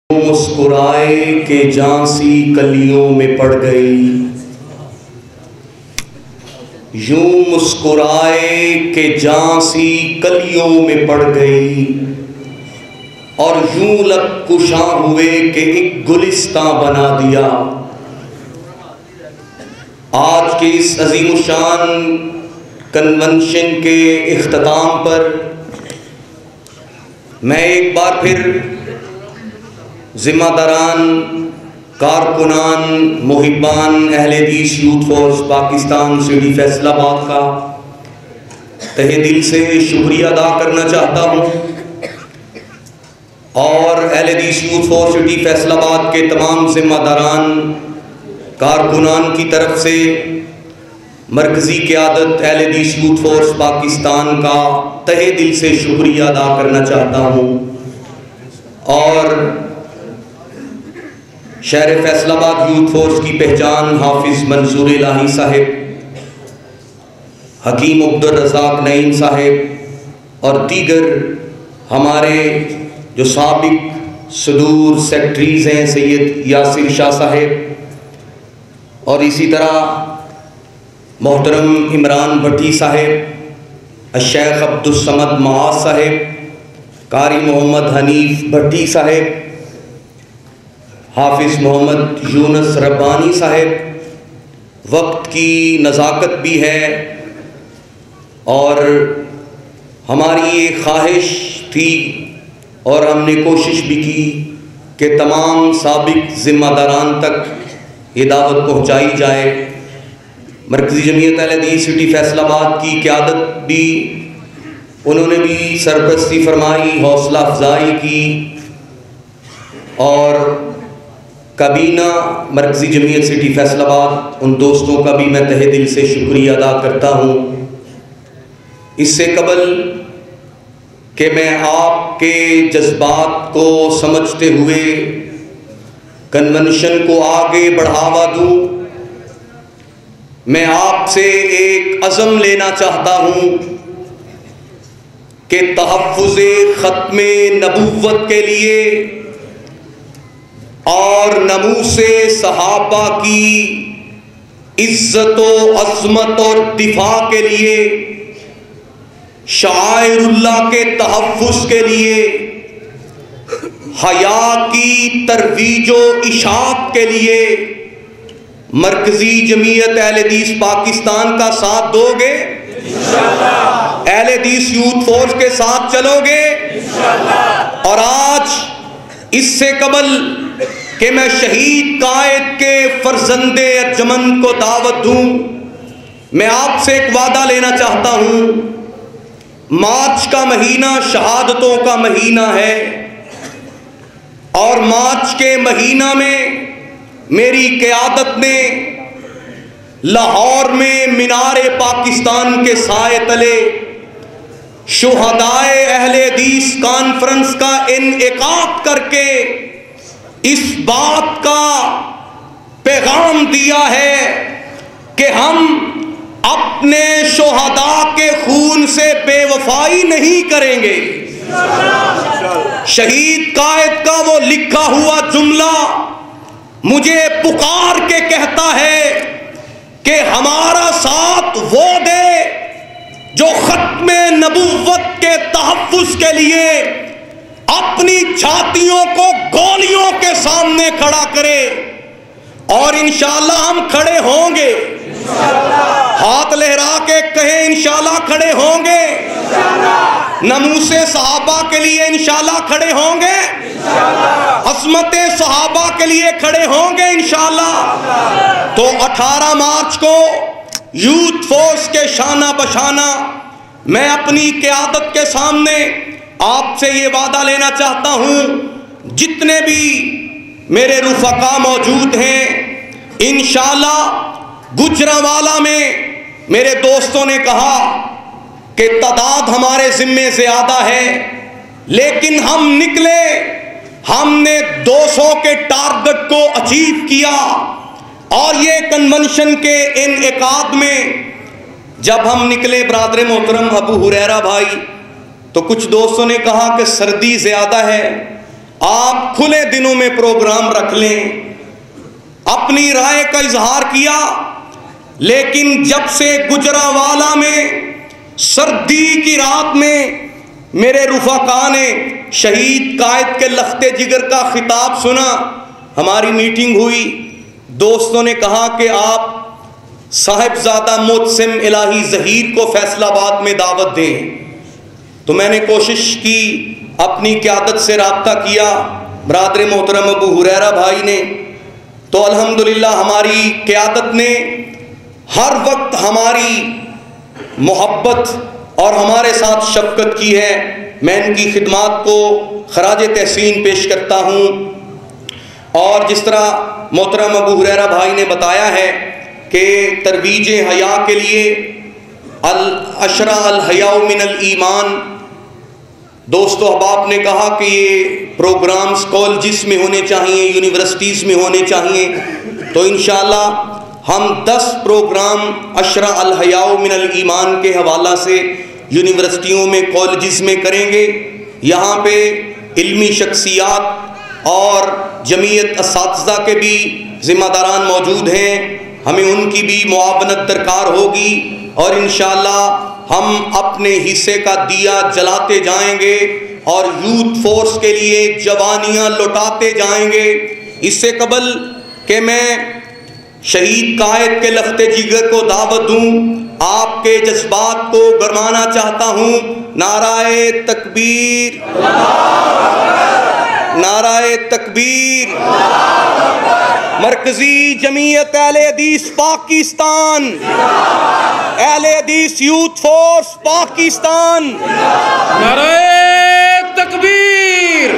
مسکرائے کہ جانسی کلیوں میں پڑ گئی، یوں مسکرائے کہ جانسی کلیوں میں پڑ گئی، اور یوں لب کشاں ہوئے کہ ایک گلستاں بنا دیا۔ آج کے اس عظیم الشان کنونشن کے اختتام پر میں ایک بار پھر ذمہ داران، کارکنان، محبان اہل حدیث youth force Pakistan city Faisal آباد کا تہہ دل سے شکریہ ادا کرنا چاہتا ہوں، اور اہل حدیث یوتھ فورس سٹی فیصل آباد کے تمام ذمہ داران، کارکنان کی طرف سے مرکزی قیادت اہل حدیث یوتھ فورس پاکستان کا تہہ دل سے شکریہ ادا کرنا چاہتا ہوں، اور شہر فیصل آباد یوتھ فورس کی پہچان حافظ منظور الہی صاحب، حکیم عبدالرزاق نعیم صاحب اور دیگر ہمارے جو سابق صدور سیکٹریز ہیں، سید یاسر شاہ صاحب، اور اسی طرح محترم عمران بھٹی صاحب، الشیخ عبدالصمد معاذ صاحب، قاری محمد حنیف بھٹی صاحب، حافظ محمد یونس ربانی صاحب۔ وقت کی نزاکت بھی ہے اور ہماری یہ خواہش تھی اور ہم نے کوشش بھی کی کہ تمام سابق ذمہ داران تک یہ دعوت پہنچائی جائے۔ مرکزی جمعیت اہل حدیث سٹی فیصل آباد کی قیادت بھی، انہوں نے بھی سرپرستی فرمائی، حوصلہ افزائی کی، اور کابینہ مرکزی جمعیت سٹی فیصل آباد، ان دوستوں کا بھی میں تہہ دل سے شکریہ ادا کرتا ہوں۔ اس سے قبل کہ میں آپ کے جذبات کو سمجھتے ہوئے کنونشن کو آگے بڑھاوا دوں، میں آپ سے ایک عزم لینا چاہتا ہوں کہ تحفظ ختم نبوت کے لیے اور ناموس صحابہ کی عزت و عظمت اور دفاع کے لیے، شعائر اللہ کے تحفظ کے لیے، حیا کی ترویج و اشاعت کے لیے مرکزی جمعیت اہل حدیث پاکستان کا ساتھ دو گے؟ انشاءاللہ۔ اہل حدیث یوتھ فورس کے ساتھ چلو گے؟ انشاءاللہ۔ اور آج اس سے قبل کہ میں شہید قائد کے فرزند ارجمند کو دعوت دوں، میں آپ سے ایک وعدہ لینا چاہتا ہوں۔ مارچ کا مہینہ شہادتوں کا مہینہ ہے، اور مارچ کے مہینہ میں میری قیادت نے لاہور میں مینار پاکستان کے سائے تلے شہدائے اہل حدیث کانفرنس کا انعقاد کر کے اس بات کا پیغام دیا ہے کہ ہم اپنے شہداء کے خون سے بے وفائی نہیں کریں گے۔ شہید قائد کا وہ لکھا ہوا جملہ مجھے پکار کے کہتا ہے کہ ہمارا ساتھ وہ دے جو ختم نبوت کے تحفظ کے لیے اپنی چھاتیوں کو گولیوں کے سامنے کھڑا کرے، اور انشاءاللہ ہم کھڑے ہوں گے۔ ہاتھ لہرا کے کہیں انشاءاللہ کھڑے ہوں گے۔ ناموس صحابہ کے لیے انشاءاللہ کھڑے ہوں گے، عظمت صحابہ کے لیے کھڑے ہوں گے انشاءاللہ۔ تو 18 مارچ کو یوتھ فورس کے شانہ بشانہ میں اپنی قیادت کے سامنے آپ سے یہ وعدہ لینا چاہتا ہوں، جتنے بھی میرے رفقا موجود ہیں، انشاءاللہ گجرانوالہ میں میرے دوستوں نے کہا کہ تعداد ہمارے ذمے زیادہ ہے، لیکن ہم نکلے، ہم نے 200 کے ٹارگٹ کو اچیو کیا، اور یہ کنونشن کے انعقاد میں جب ہم نکلے برادر محترم ابو ہریرہ بھائی، تو کچھ دوستوں نے کہا کہ سردی زیادہ ہے، آپ کھلے دنوں میں پروگرام رکھ لیں، اپنی رائے کا اظہار کیا، لیکن جب سے گجرانوالہ میں سردی کی رات میں میرے رفقا نے شہید قائد کے لختے جگر کا خطاب سنا، ہماری میٹنگ ہوئی، دوستوں نے کہا کہ آپ صاحبزادہ محتسم الہی ظہیر کو فیصل آباد میں دعوت دیں، تو میں نے کوشش کی، اپنی قیادت سے رابطہ کیا، برادر محترم ابو ہریرہ بھائی نے، تو الحمدللہ ہماری قیادت نے ہر وقت ہماری محبت اور ہمارے ساتھ شفقت کی ہے، میں ان کی خدمات کو خراج تحسین پیش کرتا ہوں۔ اور جس طرح محترم ابو ہریرہ بھائی نے بتایا ہے کہ ترویج حیا کے لیے العشرہ الحیاء من الایمان، دوستو احباب نے کہا کہ یہ پروگرامز کالجز میں ہونے چاہیے، یونیورسٹیز میں ہونے چاہیے، تو انشاءاللہ ہم 10 پروگرام عشرہ الحیاء من الایمان کے حوالہ سے یونیورسٹیوں میں، کالجز میں کریں گے۔ یہاں پہ علمی شخصیات اور جمعیت اساتذہ کے بھی ذمہ داران موجود ہیں، ہمیں ان کی بھی معاونت درکار ہوگی، اور انشاءاللہ ہم اپنے حصے کا دیا جلاتے جائیں گے اور یوتھ فورس کے لیے جوانیاں لوٹاتے جائیں گے۔ اس سے قبل کہ میں شہید قائد کے لخت جگر کو دعوت دوں، آپ کے جذبات کو گرمانا چاہتا ہوں۔ نعرہ تکبیر، نعرہ تکبیر۔ مرکزی جمعیت اہل حدیث پاکستان، اہل حدیث یوتھ فورس پاکستان، نعرہ تکبیر،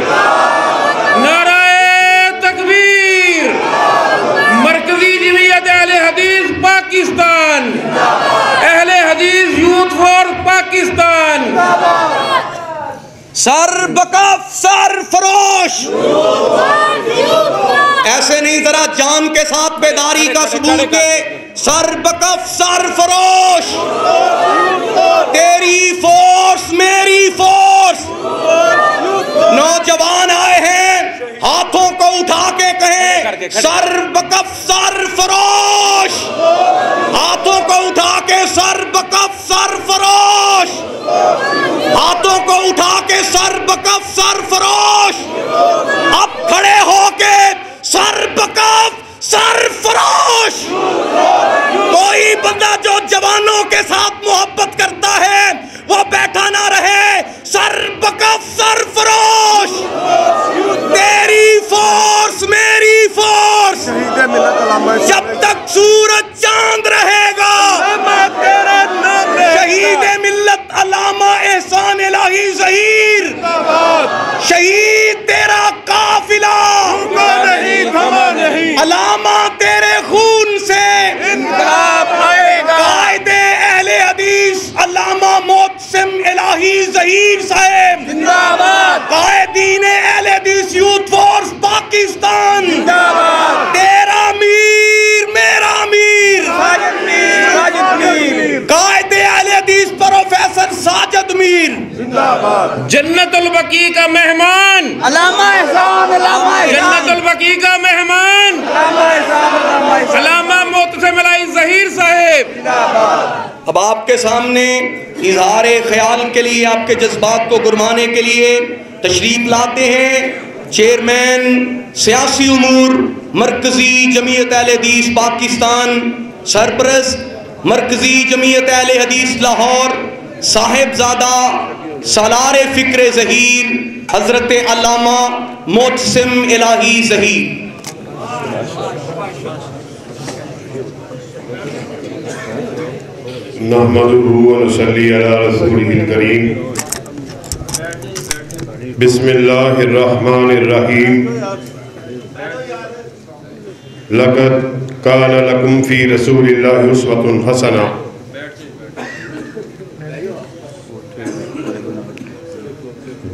نعرہ تکبیر۔ مرکزی جمعیت اہل حدیث پاکستان، اہل حدیث یوتھ فورس پاکستان۔ سر بکف سر فروش، ایسے نہیں، ذرا جان کے ساتھ بیداری کا ثبوت ہے۔ سر بکف سر فروش، تیری فورس میری فورس۔ نوجوان آئے ہیں، ہاتھوں کو اٹھا کے کہیں سر بکف سر فروش، ہاتھوں کو اٹھا کے سر بکف سر فروش، ہاتھوں کو اٹھا کے سر بکف سر فروش۔ اب کھڑے ہو کے سر بکف سر فروش۔ کوئی بندہ جو جوانوں کے ساتھ محبت کرتا ہے وہ بیٹھا نہ رہے، سر بکف سر فروش۔ تیری فورس میری فورس، جب تک سورج چاند رہے گا، شہید ملت علامہ احسان الہی ظہیر، شہید تیرا قافلہ، علامہ تیرے خون سے انقلاب آئے گا۔ قائد اہل حدیث علامہ محتسم الہی ظہیر صاحب زندہ باد، قائدین اہل حدیث یوتھ فورس پاکستان زندہ باد۔ تیرا میر میرا میر، قائد اہل حدیث پروفیسر ساجد میر زندہ باد۔ جنت البقیع کا مہمان علامہ احسان، علامہ جنت البقیع کا مہمان علامہ محتسم الہی ظہیر صاحب۔ اب آپ کے سامنے اظہار خیال کے لیے، آپ کے جذبات کو گرمانے کے لیے تشریف لاتے ہیں چیئرمین سیاسی امور مرکزی جمعیت اہل حدیث پاکستان، سرپرست مرکزی جمعیت اہل حدیث لاہور، صاحبزادہ سالار فکر ظہیر حضرت علامہ محتسم الہی ظہیر۔ نحمدہ ونصلی علی رسولہ الکریم۔ بسم اللہ الرحمن الرحیم۔ لقد کان لکم فی رسول اللہ اسوۃ حسنہ۔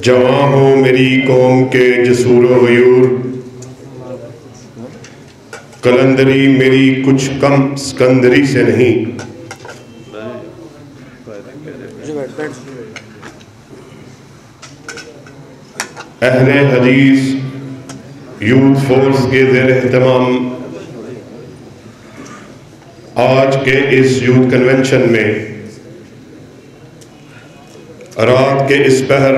جواں ہو میری قوم کے جسور و غیور، کلندری میری کچھ کم سکندری سے نہیں۔ اہل حدیث یوتھ فورس کے زیر اہتمام آج کے اس یوتھ کنونشن میں رات کے اس پہر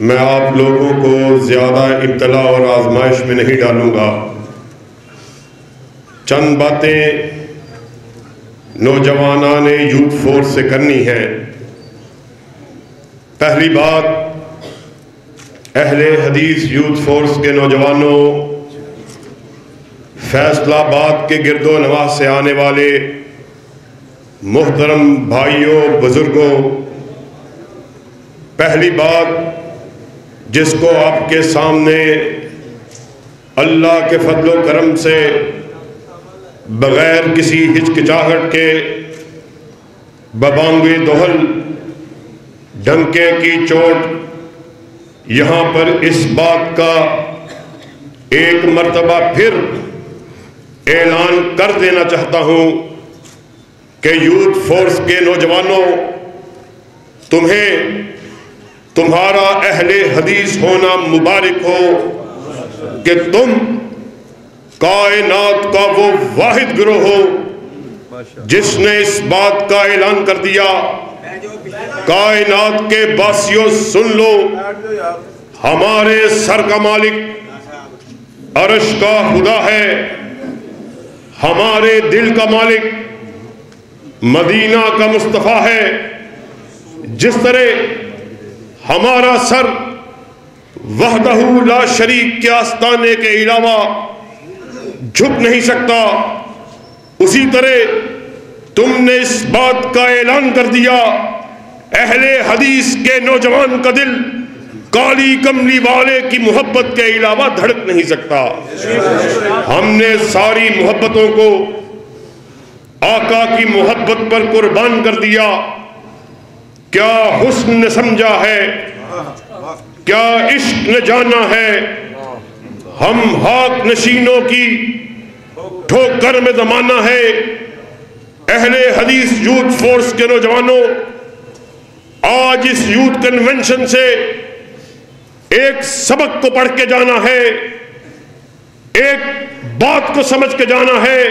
میں آپ لوگوں کو زیادہ ابتلا اور آزمائش میں نہیں ڈالوں گا. چند باتیں نوجوانان یوتھ فورس سے کرنی ہے. پہلی بات، اہل حدیث یوتھ فورس کے نوجوانوں، فیصلہ آباد کے گرد و نواح سے آنے والے محترم بھائیوں، بزرگوں، پہلی بات جس کو آپ کے سامنے اللہ کے فضل و کرم سے بغیر کسی ہچکچاہٹ کے ببانگ دہل ڈنکے کی چوٹ یہاں پر اس بات کا ایک مرتبہ پھر اعلان کر دینا چاہتا ہوں کہ یوتھ فورس کے نوجوانوں، تمہیں تمہارا اہل حدیث ہونا مبارک ہو کہ تم کائنات کا وہ واحد گروہ ہو جس نے اس بات کا اعلان کر دیا، کائنات کے باسیوں سن لو، ہمارے سر کا مالک عرش کا خدا ہے، ہمارے دل کا مالک مدینہ کا مصطفیٰ ہے. جس طرح ہمارا سر وحدہ لا شریک کے آستانے کے علاوہ جھک نہیں سکتا، اسی طرح تم نے اس بات کا اعلان کر دیا اہل حدیث کے نوجوان کا دل کالی کملی والے کی محبت کے علاوہ دھڑک نہیں سکتا. ہم نے ساری محبتوں کو آقا کی محبت پر قربان کر دیا. کیا حسن نے سمجھا ہے، کیا عشق نے جانا ہے. ہم ہاک نشینوں کی ٹھوکر میں زمانہ ہے. اہل حدیث یوتھ فورس کے نوجوانوں، آج اس یوتھ کنونشن سے ایک سبق کو پڑھ کے جانا ہے، ایک بات کو سمجھ کے جانا ہے.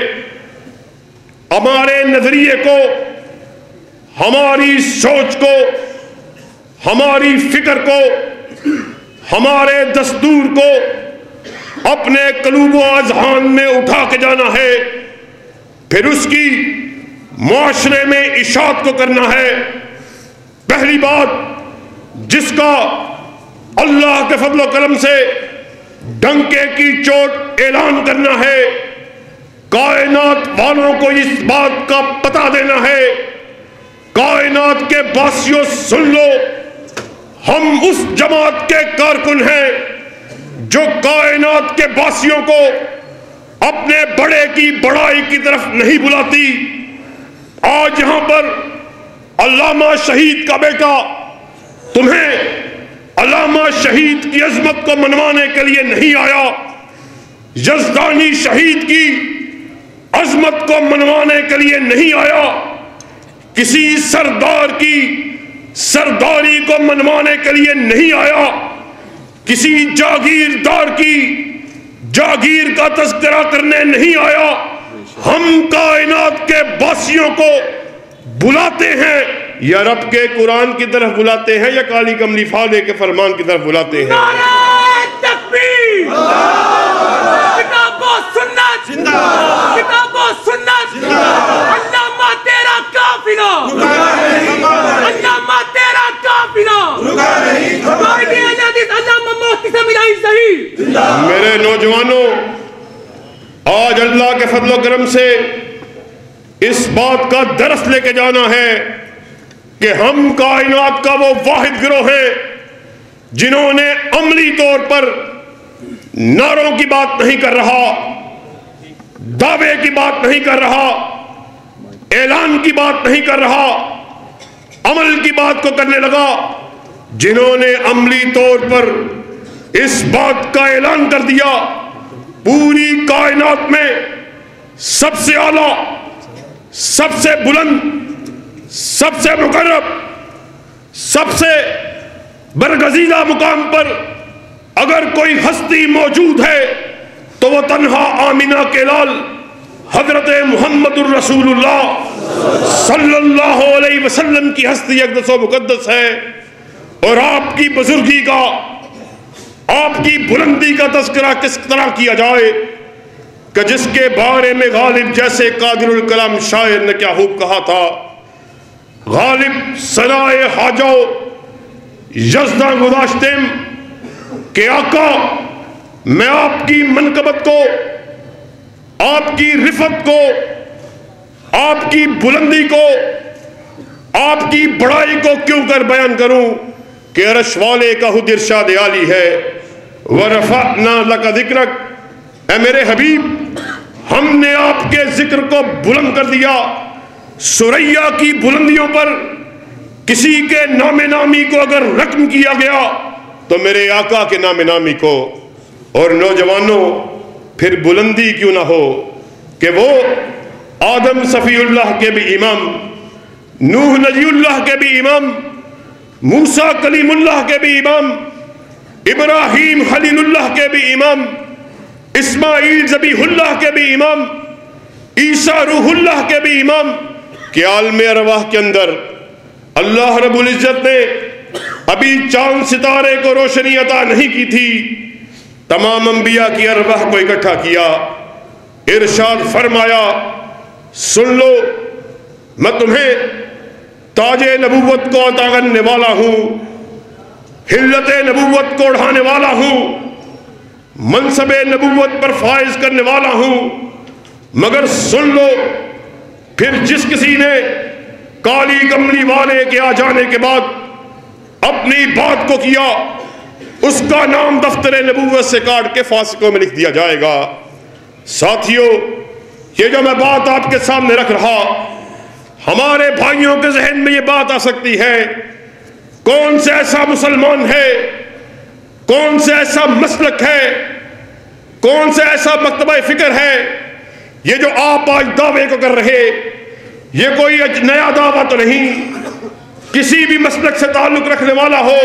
ہمارے نظریے کو، ہماری سوچ کو، ہماری فکر کو، ہمارے دستور کو اپنے قلوب و اذہان میں اٹھا کے جانا ہے، پھر اس کی معاشرے میں اشاعت کو کرنا ہے. پہلی بات جس کا اللہ کے فضل و کرم سے ڈنکے کی چوٹ اعلان کرنا ہے، کائنات والوں کو اس بات کا پتہ دینا ہے، کائنات کے باسیوں سن لو، ہم اس جماعت کے کارکن ہیں جو کائنات کے باسیوں کو اپنے بڑے کی بڑائی کی طرف نہیں بلاتی. آج یہاں پر علامہ شہید کا بیٹا تمہیں علامہ شہید کی عظمت کو منوانے کے لیے نہیں آیا، یزدانی شہید کی عظمت کو منوانے کے لیے نہیں آیا، کسی سردار کی سرداری کو منوانے کے لیے نہیں آیا، کسی جاگیردار کی جاگیر کا تذکرہ کرنے نہیں آیا. ہم کائنات کے باسیوں کو بلاتے ہیں، یا رب کے قرآن کی طرف بلاتے ہیں یا کالی کملی فالے کے فرمان کی طرف بلاتے ہیں. نعرہ تکبیر، کتاب و سنت، کتاب و سنت، علامہ تیرا قافلہ، علامہ تیرا قافلہ، علامہ محتسب الہی ظہیر. میرے نوجوانوں، آج اللہ کے فضل و کرم سے اس بات کا درس لے کے جانا ہے کہ ہم کائنات کا وہ واحد گروہ ہیں جنہوں نے عملی طور پر نعروں کی بات نہیں کر رہا، دعوے کی بات نہیں کر رہا، اعلان کی بات نہیں کر رہا، عمل کی بات کو کرنے لگا. جنہوں نے عملی طور پر اس بات کا اعلان کر دیا پوری کائنات میں سب سے اعلیٰ، سب سے بلند، سب سے مقرب، سب سے برگزیدہ مقام پر اگر کوئی ہستی موجود ہے تو وہ تنہا آمینہ کے لال حضرت محمد الرسول اللہ صلی اللہ علیہ وسلم کی ہستی اقدس و مقدس ہے۔ اور آپ کی بزرگی کا، آپ کی بلندی کا تذکرہ کس طرح کیا جائے کہ جس کے بارے میں غالب جیسے قادر الکلام شاعر نے کیا خوب کہا تھا، غالب سرائے حاجو یزداں گذاشتم کہ آقا میں آپ کی منقبت کو، آپ کی رفت کو، آپ کی بلندی کو، آپ کی بڑائی کو کیوں کر بیان کروں کہ عرش والے کا خود ارشاد عالی ہے وَرَفَعْنَا لَكَ ذِكْرَكَ، اے میرے حبیب ہم نے آپ کے ذکر کو بلند کر دیا۔ سریا کی بلندیوں پر کسی کے نام نامی کو اگر رقم کیا گیا تو میرے آقا کے نام نامی کو۔ اور نوجوانوں پھر بلندی کیوں نہ ہو کہ وہ آدم صفی اللہ کے بھی امام، نوح نجی اللہ کے بھی امام، موسیٰ کلیم اللہ کے بھی امام، ابراہیم خلیل اللہ کے بھی امام، اسماعیل ذبیح اللہ کے بھی امام، عیسیٰ روح اللہ کے بھی امام، کہ عالم ارواح کے اندر اللہ رب العزت نے ابھی چاند ستارے کو روشنی عطا نہیں کی تھی، تمام انبیاء کی ارواح کو اکٹھا کیا، ارشاد فرمایا سن لو میں تمہیں تاج نبوت کو عطا کرنے والا ہوں، حلت نبوت کو اڑھانے والا ہوں، منصب نبوت پر فائز کرنے والا ہوں، مگر سن لو پھر جس کسی نے کالی کملی والے کے آ جانے کے بعد اپنی بات کو کیا اس کا نام دفتر نبوت سے کاٹ کے فاسقوں میں لکھ دیا جائے گا۔ ساتھیو یہ جو میں بات آپ کے سامنے رکھ رہا، ہمارے بھائیوں کے ذہن میں یہ بات آ سکتی ہے کون سے ایسا مسلمان ہے، کون سے ایسا مسلک ہے، کون سے ایسا مکتبہ فکر ہے یہ جو آپ آج دعوے کو کر رہے، یہ کوئی نیا دعویٰ تو نہیں، کسی بھی مسلک سے تعلق رکھنے والا ہو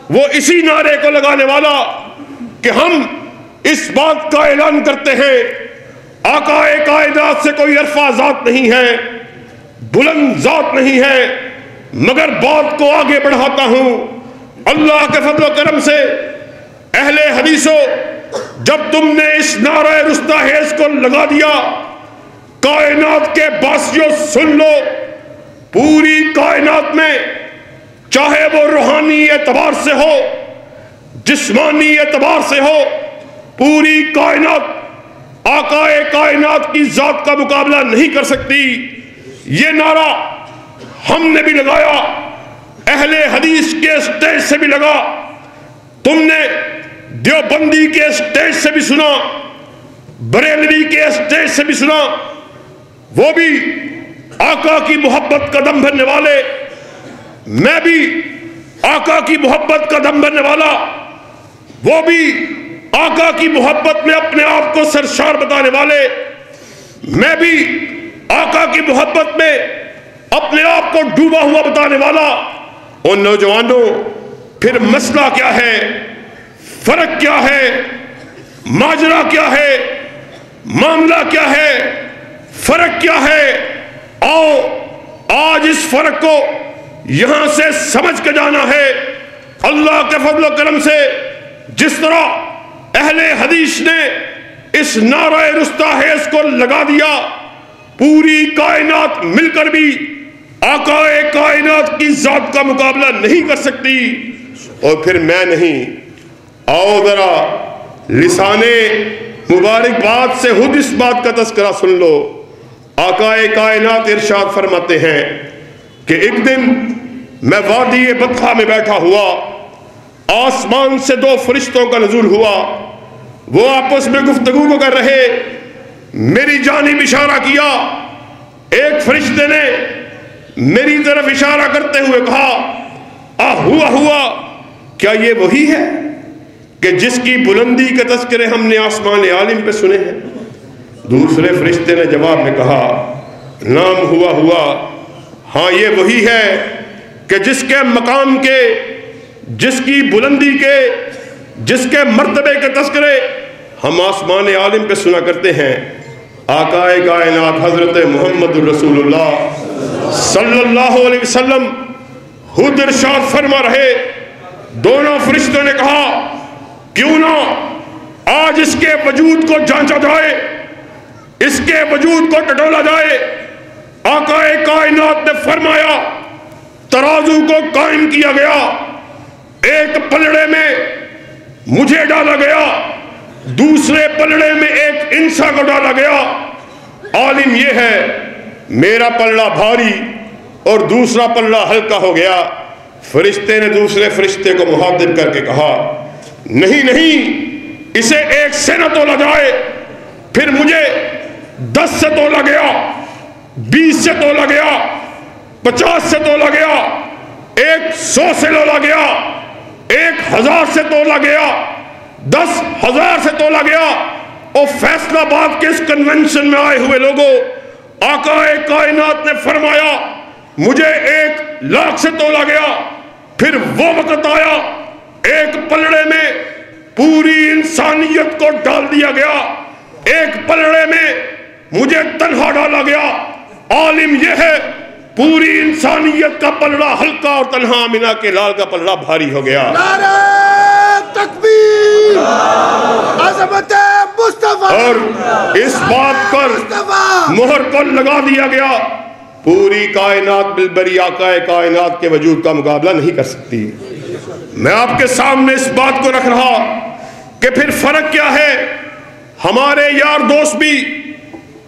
وہ اسی نعرے کو لگانے والا کہ ہم اس بات کا اعلان کرتے ہیں آقا کائنات سے کوئی عرفہ ذات نہیں ہے، بلند ذات نہیں ہے، مگر بات کو آگے بڑھاتا ہوں اللہ کے فضل و کرم سے۔ اہل حدیثوں جب تم نے اس نعرہ رستاخیز کو لگا دیا، کائنات کے باسیوں سن لو، پوری کائنات میں چاہے وہ روحانی اعتبار سے ہو، جسمانی اعتبار سے ہو، پوری کائنات آقا کائنات کی ذات کا مقابلہ نہیں کر سکتی۔ یہ نعرہ ہم نے بھی لگایا، اہل حدیث کے اسٹیج سے بھی لگا، تم نے دیوبندی کے اسٹیج سے بھی سنا، بریلوی کے اسٹیج سے بھی سنا، وہ بھی آقا کی محبت کا دم بھرنے والے، میں بھی آقا کی محبت کا دم بھرنے والا، وہ بھی آقا کی محبت میں اپنے آپ کو سرشار بتانے والے، میں بھی آقا کی محبت میں اپنے آپ کو ڈوبا ہوا بتانے والا۔ اور نوجوانوں پھر مسئلہ کیا ہے، فرق کیا ہے، ماجرا کیا ہے، معاملہ کیا ہے، فرق کیا ہے؟ آؤ آج اس فرق کو یہاں سے سمجھ کے جانا ہے۔ اللہ کے فضل و کرم سے جس طرح اہل حدیث نے اس نعرہ رستاخیز کو لگا دیا، پوری کائنات مل کر بھی آقا کائنات کی ذات کا مقابلہ نہیں کر سکتی۔ اور پھر میں نہیں، آؤ ذرا لسان مبارکباد سے خود اس بات کا تذکرہ سن لو۔ آقا کائنات ارشاد فرماتے ہیں کہ ایک دن میں وادی بطحا میں بیٹھا ہوا، آسمان سے دو فرشتوں کا نزول ہوا، وہ آپس میں گفتگو کو کر رہے، میری جانب اشارہ کیا، ایک فرشتے نے میری طرف اشارہ کرتے ہوئے کہا ہوا کیا یہ وہی ہے کہ جس کی بلندی کے تذکرے ہم نے آسمان عالم پہ سنے ہیں؟ دوسرے فرشتے نے جواب میں کہا نام ہوا ہاں یہ وہی ہے کہ جس کے مقام کے، جس کی بلندی کے، جس کے مرتبے کے تذکرے ہم آسمان عالم پہ سنا کرتے ہیں، آقائے کائنات حضرت محمد رسول اللہ صلی اللہ علیہ وسلم خود ارشاد فرما رہے، دونوں فرشتوں نے کہا کیوں نہ آج اس کے وجود کو جانچا جائے، اس کے وجود کو ٹٹولا جائے۔ آقائے کائنات نے فرمایا ترازو کو قائم کیا گیا، ایک پلڑے میں مجھے ڈالا گیا، دوسرے پلڑے میں ایک انسان کو ڈالا گیا۔ عالم یہ ہے میرا پلڑا بھاری اور دوسرا پلڑا ہلکا ہو گیا۔ فرشتے نے دوسرے فرشتے کو مخاطب کر کے کہا نہیں نہیں، اسے 1 سے نہ تولا جائے۔ پھر مجھے 10 سے تولا گیا، 20 سے تولا گیا، 50 سے تولا گیا، 100 سے تولا گیا، 1000 سے تولا گیا، 10,000 سے تولا گیا۔ اور فیصل آباد کے اس کنونشن میں آئے ہوئے لوگوں، آقائے کائنات نے فرمایا مجھے 1,00,000 سے تولا گیا۔ پھر وہ وقت آیا ایک پلڑے میں پوری انسانیت کو ڈال دیا گیا، ایک پلڑے میں مجھے تنہا ڈالا گیا۔ عالم یہ ہے پوری انسانیت کا پلڑا ہلکا اور تنہا آمینہ کے لال کا پلڑا بھاری ہو گیا۔ نعرہ تکبیر، عظمت مصطفیٰ، اور اس بات پر مہر کو لگا دیا گیا پوری کائنات بالبری آقائے کائنات کے وجود کا مقابلہ نہیں کر سکتی۔ میں آپ کے سامنے اس بات کو رکھ رہا کہ پھر فرق کیا ہے۔ ہمارے یار دوست بھی،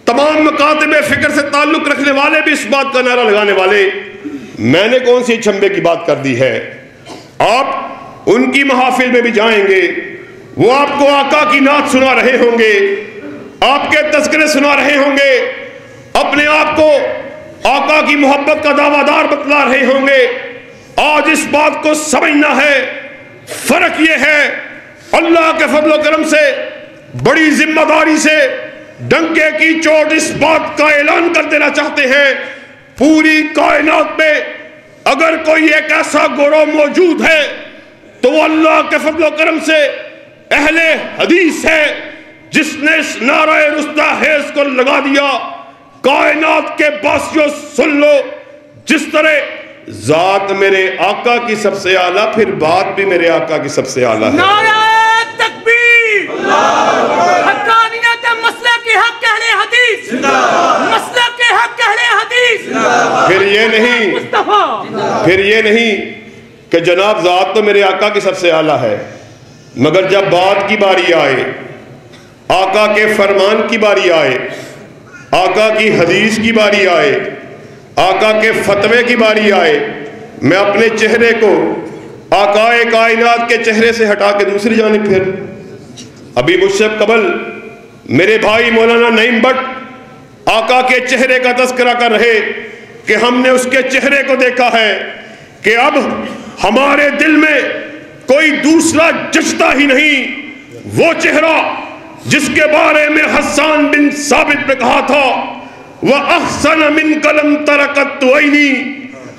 تمام مکاتب فکر سے تعلق رکھنے والے بھی اس بات کا نعرہ لگانے والے، میں نے کون سی چھمبے کی بات کر دی ہے۔ آپ ان کی محافل میں بھی جائیں گے، وہ آپ کو آقا کی نعت سنا رہے ہوں گے، آپ کے تذکرے سنا رہے ہوں گے، اپنے آپ کو آقا کی محبت کا دعویٰ دار بتلا رہے ہوں گے۔ آج اس بات کو سمجھنا ہے، فرق یہ ہے اللہ کے فضل و کرم سے بڑی ذمہ داری سے ڈنکے کی چوٹ اس بات کا اعلان کر دینا چاہتے ہیں، پوری کائنات میں اگر کوئی ایک ایسا گروہ موجود ہے تو وہ اللہ کے فضل و کرم سے اہل حدیث ہے، جس نے اس نعرہ رستاخیز کو لگا دیا۔ کائنات کے باسیوں سن لو، جس طرح ذات میرے آقا کی سب سے اعلیٰ، پھر بات بھی میرے آقا کی سب سے اعلیٰ ہے۔ نعرہ تکبیر، حقانیت مسلک حق اہل حدیث، مسلک حق اہل حدیث۔ پھر یہ نہیں کہ جناب ذات تو میرے آقا کی سب سے اعلیٰ ہے، مگر جب بات کی باری آئے، آقا کے فرمان کی باری آئے، آقا کی حدیث کی باری آئے، آقا کے فتوے کی باری آئے، میں اپنے چہرے کو آقائے کائنات کے چہرے سے ہٹا کے دوسری جانب پھر۔ ابھی مجھ سے قبل میرے بھائی مولانا نعیم بٹ آقا کے چہرے کا تذکرہ کر رہے کہ ہم نے اس کے چہرے کو دیکھا ہے کہ اب ہمارے دل میں کوئی دوسرا جچتا ہی نہیں۔ وہ چہرہ جس کے بارے میں حسان بن ثابت نے کہا تھا وَأَحْسَنَ مِنْكَ لَمْ تَرَقَتْ عَيْنِي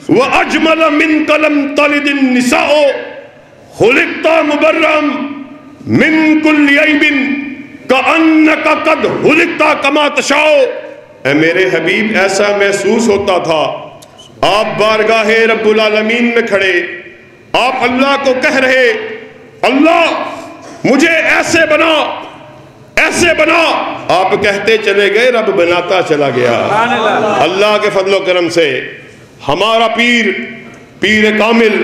وَأَجْمَلَ مِنْكَ لَمْ تَلِدِ النِّسَاءُ خُلِقْتَ مُبَرًّا مِنْ كُلِّ عَيْبٍ كَأَنَّكَ قَدْ خُلِقْتَ كَمَا تَشَاءُ۔ اے میرے حبیب ایسا محسوس ہوتا تھا آپ بارگاہ رب العالمین میں کھڑے، آپ اللہ کو کہہ رہے اللہ مجھے ایسے بنا، ایسے بنا۔ آپ کہتے چلے گئے، رب بناتا چلا گیا۔ اللہ کے فضل و کرم سے ہمارا پیر، پیر کامل،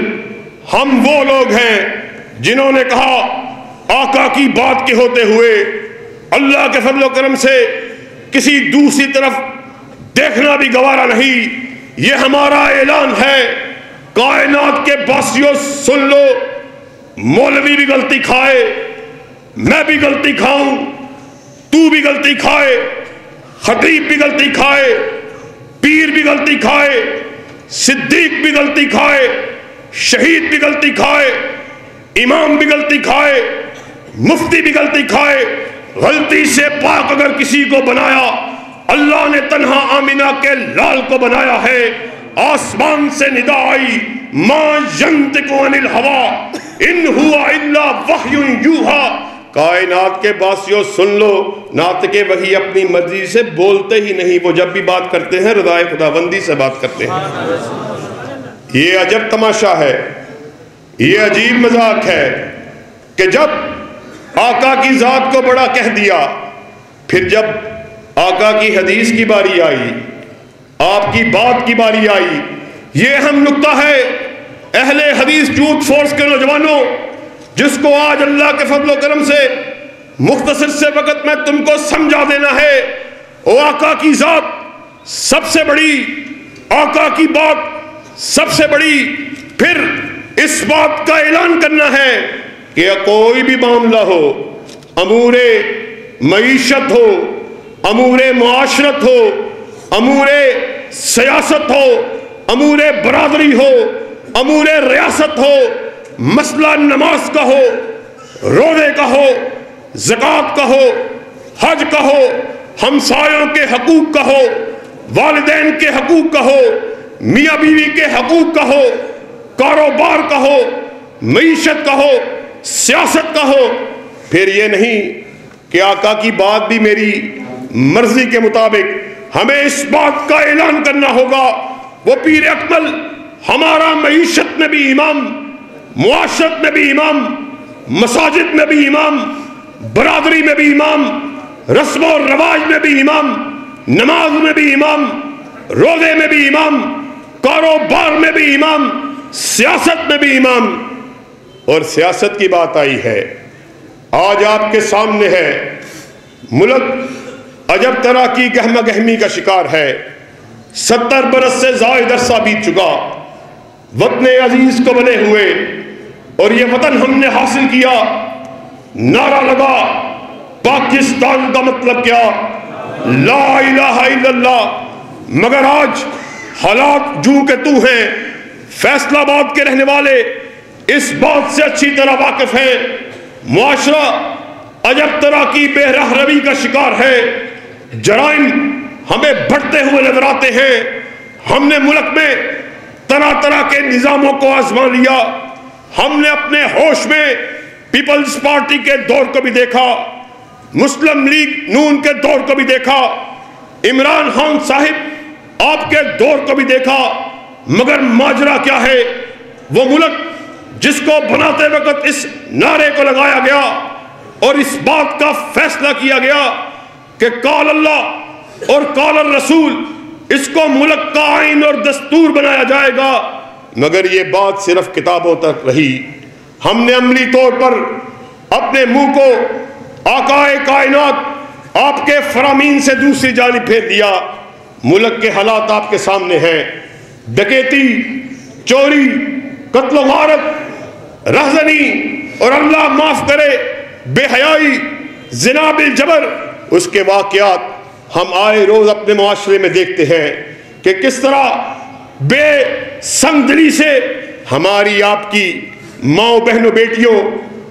ہم وہ لوگ ہیں جنہوں نے کہا آقا کی بات کے ہوتے ہوئے اللہ کے فضل و کرم سے کسی دوسری طرف دیکھنا بھی گوارا نہیں۔ یہ ہمارا اعلان ہے، کائنات کے باسیوں سن لو، مولوی بھی غلطی کھائے، میں بھی غلطی کھاؤں، تو بھی غلطی کھائے، خطیب بھی غلطی کھائے، پیر بھی غلطی کھائے، صدیق بھی غلطی کھائے، شہید بھی غلطی کھائے، امام بھی غلطی کھائے، مفتی بھی غلطی کھائے۔ غلطی سے پاک اگر کسی کو بنایا، اللہ نے تنہا آمینہ کے لال کو بنایا ہے۔ آسمان سے ندا آئی ما ينطق عن الهوى ان هو الا وحی یوحی۔ کائنات کے باسیوں سن لو، ناطق وحی اپنی مرضی سے بولتے ہی نہیں، وہ جب بھی بات کرتے ہیں رضائے خداوندی سے بات کرتے ہیں۔ یہ عجب تماشا ہے، یہ عجیب مذاق ہے کہ جب آقا کی ذات کو بڑا کہہ دیا، پھر جب آقا کی حدیث کی باری آئی، آپ کی بات کی باری آئی، یہ اہم نکتہ ہے اہل حدیث یوتھ فورس کے نوجوانوں، جس کو آج اللہ کے فضل و کرم سے مختصر سے وقت میں تم کو سمجھا دینا ہے۔ او آقا کی ذات سب سے بڑی، آقا کی بات سب سے بڑی، پھر اس بات کا اعلان کرنا ہے کہ کوئی بھی معاملہ ہو، امور معیشت ہو، امور معاشرت ہو، امور سیاست ہو، امور برادری ہو، امور ریاست ہو، مسئلہ نماز کا ہو، روزے کا ہو، زکوٰۃ کا ہو، حج کا ہو، ہمسایوں کے حقوق کا ہو، والدین کے حقوق کا ہو، میاں بیوی کے حقوق کا ہو، کاروبار کا ہو، معیشت کا ہو، سیاست کا ہو، پھر یہ نہیں کہ آقا کی بات بھی میری مرضی کے مطابق، ہمیں اس بات کا اعلان کرنا ہوگا وہ پیر اکمل ہمارا معیشت میں بھی امام، معاشرت میں بھی امام، مساجد میں بھی امام، برادری میں بھی امام، رسم و رواج میں بھی امام، نماز میں بھی امام، روزے میں بھی امام، کاروبار میں بھی امام، سیاست میں بھی امام۔ اور سیاست کی بات آئی ہے، آج آپ کے سامنے ہے، ملک عجب طرح کی گہمہ گہمی کا شکار ہے۔ 70 برس سے زائد عرصہ بیت چکا، وطن عزیز کو بنے ہوئے، اور یہ وطن ہم نے حاصل کیا، نعرہ لگا پاکستان کا مطلب کیا، لا الہ الا اللہ، مگر آج حالات جو کہ تو ہیں، فیصل آباد کے رہنے والے اس بات سے اچھی طرح واقف ہیں، معاشرہ عجب طرح کی بے راہ روی کا شکار ہے، جرائم ہمیں بڑھتے ہوئے نظر آتے ہیں۔ ہم نے ملک میں طرح طرح کے نظاموں کو آزما لیا، ہم نے اپنے ہوش میں پیپلز پارٹی کے دور کو بھی دیکھا، مسلم لیگ نون کے دور کو بھی دیکھا، عمران خان صاحب آپ کے دور کو بھی دیکھا، مگر ماجرا کیا ہے؟ وہ ملک جس کو بناتے وقت اس نعرے کو لگایا گیا اور اس بات کا فیصلہ کیا گیا کہ قال اللہ اور قال الرسول، اس کو ملک کا آئین اور دستور بنایا جائے گا، مگر یہ بات صرف کتابوں تک رہی۔ ہم نے عملی طور پر اپنے منہ کو آقائے کائنات آپ کے فرامین سے دوسری جانب پھیر دیا۔ ملک کے حالات آپ کے سامنے ہیں، ڈکیتی، چوری، قتل و غارت، رہزنی، اور اللہ معاف کرے بے حیائی، زنا بالجبر، اس کے واقعات ہم آئے روز اپنے معاشرے میں دیکھتے ہیں کہ کس طرح بے سنگ دلی سے ہماری آپ کی ماں بہنوں بیٹیوں،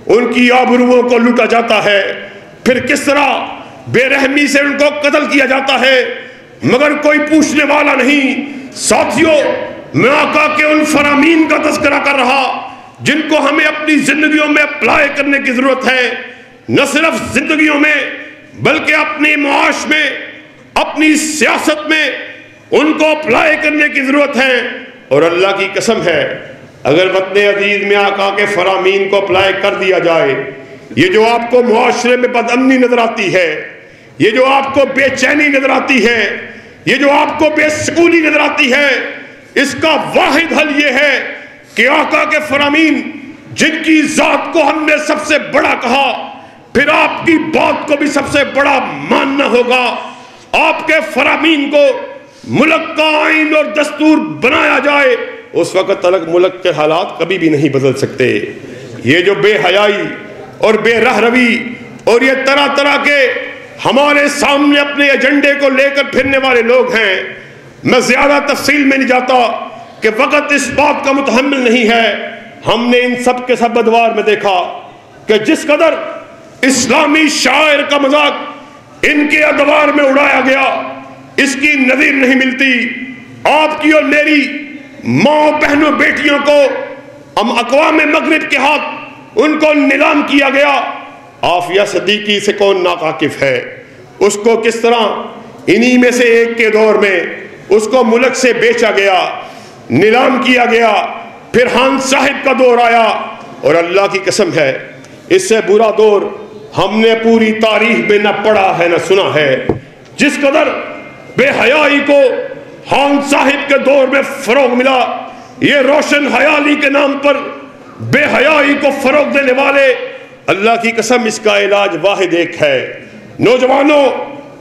ان کی آبروؤں کو لوٹا جاتا ہے، پھر کس طرح بے رحمی سے ان کو قتل کیا جاتا ہے، مگر کوئی پوچھنے والا نہیں۔ ساتھیوں، میں آقا کے ان فرامین کا تذکرہ کر رہا جن کو ہمیں اپنی زندگیوں میں اپلائی کرنے کی ضرورت ہے، نہ صرف زندگیوں میں بلکہ اپنے معاش میں، اپنی سیاست میں ان کو اپلائی کرنے کی ضرورت ہے۔ اور اللہ کی قسم ہے، اگر وطن عزیز میں آقا کے فرامین کو اپلائی کر دیا جائے، یہ جو آپ کو معاشرے میں بد امنی نظر آتی ہے، یہ جو آپ کو بے چینی نظر آتی ہے، یہ جو آپ کو بے سکونی نظر آتی ہے، اس کا واحد حل یہ ہے کہ آقا کے فرامین، جن کی ذات کو ہم نے سب سے بڑا کہا، پھر آپ کی بات کو بھی سب سے بڑا ماننا ہوگا۔ آپ کے فرامین کو ملک کا آئین اور دستور بنایا جائے، اس وقت تک ملک کے حالات کبھی بھی نہیں بدل سکتے۔ یہ جو بے حیائی اور بے راہ روی اور یہ طرح طرح کے ہمارے سامنے اپنے ایجنڈے کو لے کر پھرنے والے لوگ ہیں، میں زیادہ تفصیل میں نہیں جاتا کہ وقت اس بات کا متحمل نہیں ہے۔ ہم نے ان سب کے سب ادوار میں دیکھا کہ جس قدر اسلامی شاعر کا مذاق ان کے ادوار میں اڑایا گیا، اس کی نظیر نہیں ملتی۔ آپ کی اور میری ماں بہنوں بیٹیوں کو اقوام مغرب کے ہاتھ ان کو نیلام کیا گیا. عافیہ صدیقی سے کون ناواقف ہے؟ اس کو کس طرح انہی میں سے ایک کے دور میں اس کو ملک سے بیچا گیا, نیلام کیا گیا. پھر خان صاحب کا دور آیا, اور اللہ کی قسم ہے اس سے برا دور ہم نے پوری تاریخ میں نہ پڑھا ہے نہ سنا ہے. جس قدر بے حیائی کو خان صاحب کے دور میں فروغ ملا, یہ روشن خیالی کے نام پر بے حیائی کو فروغ دینے والے, اللہ کی قسم اس کا علاج واحد ایک ہے. نوجوانوں,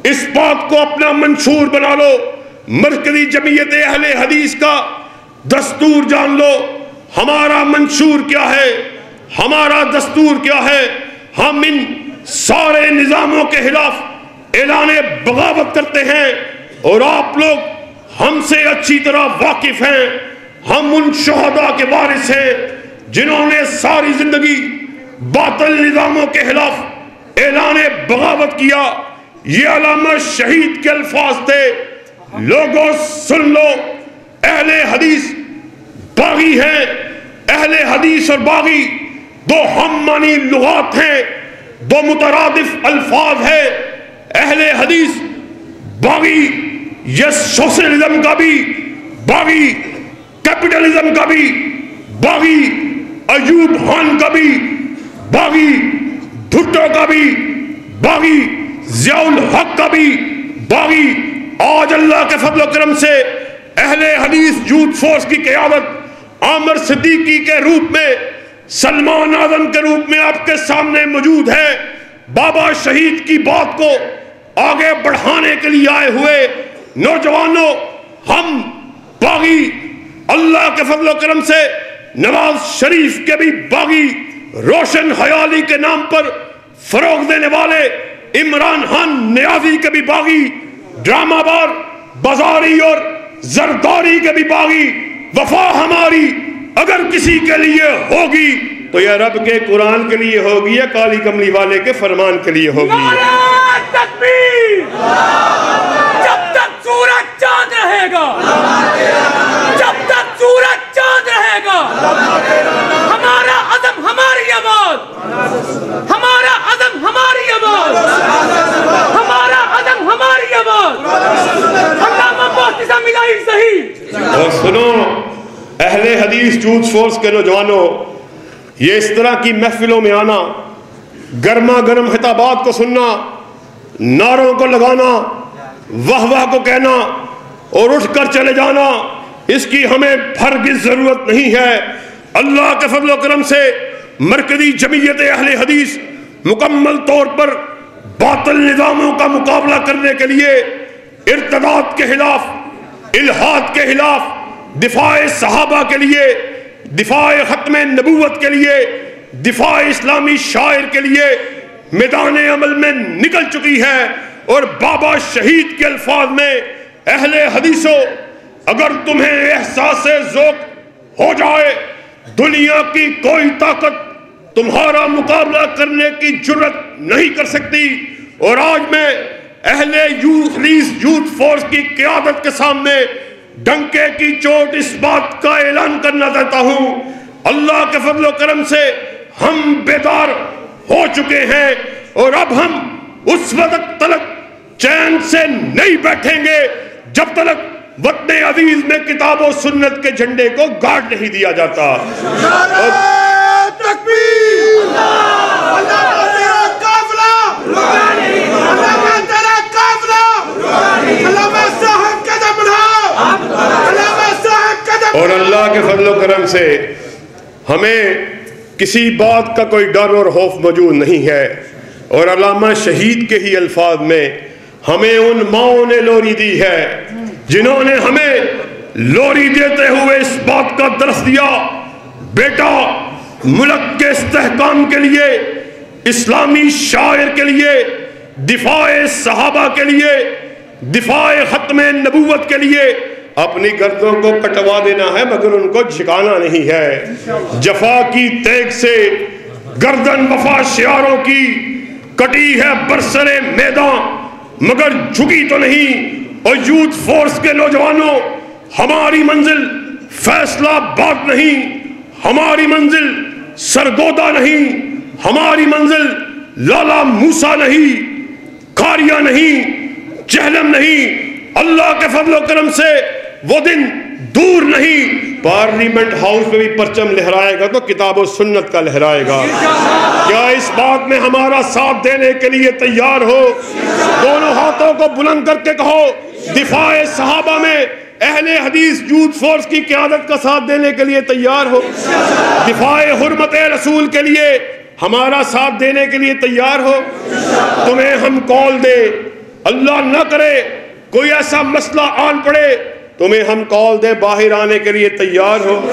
اس بات کو اپنا منشور بنا لو, مرکزی جمعیت اہل حدیث کا دستور جان لو. ہمارا منشور کیا ہے, ہمارا دستور کیا ہے؟ ہم ان سارے نظاموں کے خلاف اعلان بغاوت کرتے ہیں, اور آپ لوگ ہم سے اچھی طرح واقف ہیں. ہم ان شہداء کے وارث ہیں جنہوں نے ساری زندگی باطل نظاموں کے خلاف اعلان بغاوت کیا. یہ علامہ شہید کے الفاظ تھے, لوگوں سن لو, اہل حدیث باغی ہیں. اہل حدیث اور باغی دو ہم معنی لغات ہیں, دو مترادف الفاظ ہیں. اہل حدیث باغی یہ سوشلزم کا بھی باغی, کیپٹلزم کا بھی باغی, ایوب خان کا بھی باغی, بھٹو کا بھی باغی, ضیاء الحق کا بھی باغی. آج اللہ کے فضل و کرم سے اہل حدیث یوتھ فورس کی قیادت عامر صدیقی کے روپ میں, سلمان اعظم کے روپ میں آپ کے سامنے موجود ہے. بابا شہید کی بات کو آگے بڑھانے کے لیے آئے ہوئے نوجوانوں, ہم باغی, اللہ کے فضل و کرم سے نواز شریف کے بھی باغی, روشن خیالی کے نام پر فروغ دینے والے عمران خان نیازی کے بھی باغی, ڈرامہ بار بازاری اور زرداری کے بھی باغی. وفا ہماری اگر کسی کے لیے ہوگی تو یہ رب کے قرآن کے لیے ہوگی یا کالی کملی والے کے فرمان کے لیے ہوگی. نعرہ تکبیر! جب تک سورج چاند رہے گا, جب تک سورج چاند رہے گا, ہمارا عزم ہماری آواز, ہمارا عزم ہماری آواز, ہمارا عزم ہماری آواز. علامہ محتسب الہی صحیح. اور سنو اہل حدیث یوتھ فورس کے نوجوانوں, یہ اس طرح کی محفلوں میں آنا, گرما گرم خطابات کو سننا, نعروں کو لگانا, واہ واہ کو کہنا اور اٹھ کر چلے جانا, اس کی ہمیں ہرگز ضرورت نہیں ہے. اللہ کے فضل و کرم سے مرکزی جمعیت اہل حدیث مکمل طور پر باطل نظاموں کا مقابلہ کرنے کے لیے ارتداد کے خلاف, الحاد کے خلاف, دفاع صحابہ کے لیے, دفاع ختم نبوت کے لیے, دفاع اسلامی شاعر کے لیے میدان عمل میں نکل چکی ہے. اور بابا شہید کے الفاظ میں, اہل حدیثوں, اگر تمہیں احساس ذوق ہو جائے دنیا کی کوئی طاقت تمہارا مقابلہ کرنے کی جرت نہیں کر سکتی. اور آج میں اہل یوتھ فورس کی قیادت کے سامنے ڈنکے کی چوٹ اس بات کا اعلان کرنا چاہتا ہوں, اللہ کے فضل و کرم سے ہم بیدار ہو چکے ہیں, اور اب ہم اس وقت تلک چین سے نہیں بیٹھیں گے جب تلک وطن عزیز میں کتاب و سنت کے جھنڈے کو گاڑ نہیں دیا جاتا. تکبیر! اللہ کا تیرا قافلہ! اللہ کا تیرا قافلہ! علامہ صاحب قدم اٹھاؤ! علامہ صاحب قدم! اور اللہ کے فضل و کرم سے ہمیں کسی بات کا کوئی ڈر اور خوف موجود نہیں ہے. اور علامہ شہید کے ہی الفاظ میں ہمیں ان ماؤں نے لوری دی ہے جنہوں نے ہمیں لوری دیتے ہوئے اس بات کا درس دیا, بیٹا ملک کے استحکام کے لیے, اسلامی شاعر کے لیے, دفاع صحابہ کے لیے, دفاع ختم نبوت کے لیے اپنی گردوں کو کٹوا دینا ہے مگر ان کو جھکانا نہیں ہے. جفا کی تیگ سے گردن وفا شعاروں کی کٹی ہے برسرے میدان مگر جھکی تو نہیں. اور یوتھ فورس کے نوجوانوں, ہماری منزل فیصلہ باد نہیں، ہماری منزل سرگودا نہیں، ہماری منزل لالا موسیٰ نہیں، کاریا نہیں، جہلم نہیں۔ اللہ کے فضل و کرم سے وہ دن دور نہیں، پارلیمنٹ ہاؤس میں بھی پرچم لہرائے گا تو کتاب و سنت کا لہرائے گا۔ کیا اس بات میں ہمارا ساتھ دینے کے لیے تیار ہو؟ دونوں ہاتھوں کو بلند کر کے کہو، دفاع صحابہ میں اہل حدیث یوتھ فورس کی قیادت کا ساتھ دینے کے لیے تیار ہو؟ دفاع حرمت رسول کے لیے ہمارا ساتھ دینے کے لیے تیار ہو؟ تمہیں ہم کال دے، اللہ نہ کرے کوئی ایسا مسئلہ آن پڑے، تمہیں ہم کال دیں، باہر آنے کے لیے تیار ہو؟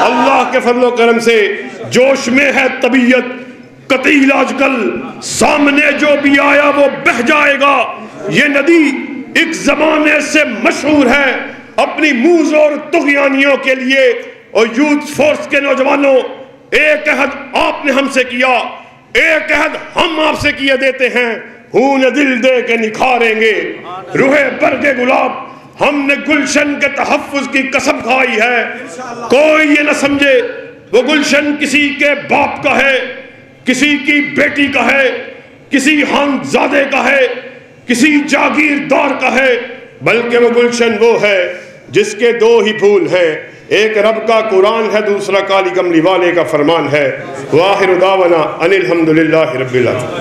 اللہ کے فضل و کرم سے جوش میں ہے طبیعت، قتیل آج کل سامنے جو بھی آیا وہ بہہ جائے گا۔ یہ ندی ایک زمانے سے مشہور ہے اپنی موز اور طغیانیوں کے لیے۔ اور یوتھ فورس کے نوجوانوں، ایک عہد آپ نے ہم سے کیا، ایک عہد ہم آپ سے کیے دیتے ہیں، خون دل دے کے نکھاریں گے روح برگ گلاب۔ ہم نے گلشن کے تحفظ کی قسم کھائی ہے، کوئی یہ نہ سمجھے وہ گلشن کسی کے باپ کا ہے، کسی کی بیٹی کا ہے، کسی خانزادے کا ہے، کسی جاگیردار کا ہے، بلکہ وہ گلشن وہ ہے جس کے دو ہی پھول ہیں، ایک رب کا قرآن ہے، دوسرا کالی کملی والے کا فرمان ہے۔ وآخر دعوانا ان الحمدللہ رب العالمین۔